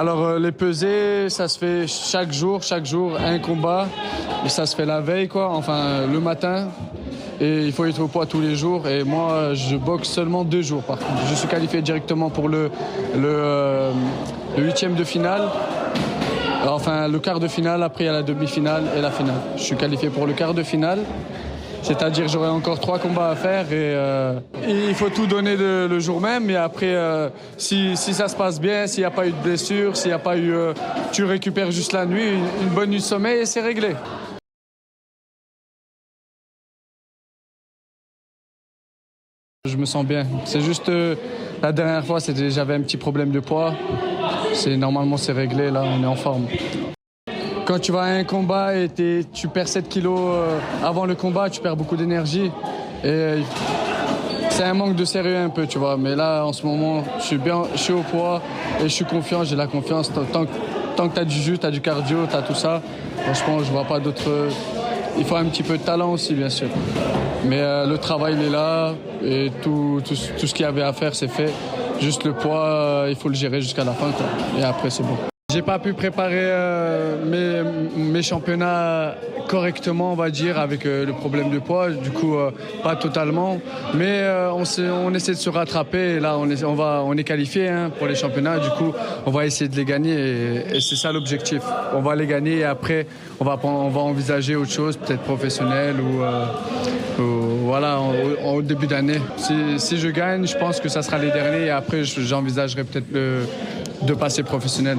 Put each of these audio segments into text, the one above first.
Alors les pesées, ça se fait chaque jour, un combat. Et ça se fait la veille, quoi, enfin le matin. Et il faut être au poids tous les jours. Et moi, je boxe seulement 2 jours, par contre. Je suis qualifié directement pour le 8e de finale. Enfin, le quart de finale, après il y a la demi-finale et la finale. Je suis qualifié pour le quart de finale. C'est-à-dire que j'aurai encore 3 combats à faire et il faut tout donner le jour même. Et après, si ça se passe bien, s'il n'y a pas eu de blessure, s'il n'y a pas eu... tu récupères juste la nuit, une bonne nuit de sommeil et c'est réglé. Je me sens bien. C'est juste la dernière fois, j'avais un petit problème de poids. Normalement, c'est réglé, là, on est en forme. Quand tu vas à un combat et tu perds 7 kilos avant le combat, tu perds beaucoup d'énergie. Et c'est un manque de sérieux un peu, tu vois. Mais là, en ce moment, je suis au poids et je suis confiant, j'ai la confiance. Tant que tu as du jus, tu as du cardio, tu as tout ça, franchement, je vois pas d'autres... Il faut un petit peu de talent aussi, bien sûr. Mais le travail, il est là et tout ce qu'il y avait à faire, c'est fait. Juste le poids, il faut le gérer jusqu'à la fin, quoi. Et après, c'est bon. J'ai pas pu préparer mes championnats correctement, on va dire, avec le problème de poids. Du coup, pas totalement. Mais on essaie de se rattraper. Et là, on est qualifié pour les championnats. Du coup, on va essayer de les gagner. Et c'est ça l'objectif. On va les gagner et après, on va envisager autre chose, peut-être professionnel ou voilà, au début d'année. Si je gagne, je pense que ça sera les derniers. Et après, j'envisagerai peut-être de passer professionnel.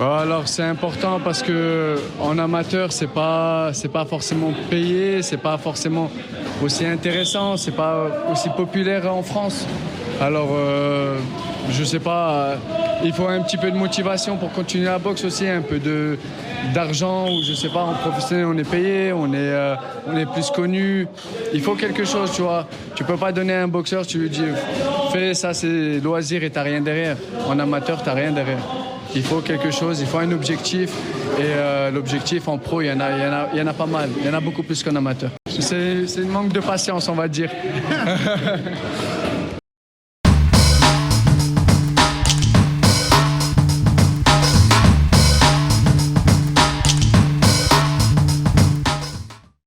Alors c'est important parce que en amateur c'est pas forcément payé, c'est pas forcément aussi intéressant, c'est pas aussi populaire en France. Alors je sais pas, il faut un petit peu de motivation pour continuer la boxe aussi, un peu d'argent ou je sais pas, en professionnel on est payé, on est plus connu. Il faut quelque chose, tu vois. Tu peux pas donner à un boxeur, tu lui dis fais ça, c'est loisir et t'as rien derrière. En amateur t'as rien derrière. Il faut quelque chose, il faut un objectif. Et l'objectif en pro, il y en a pas mal. Il y en a beaucoup plus qu'en amateur. C'est un manque de patience, on va dire.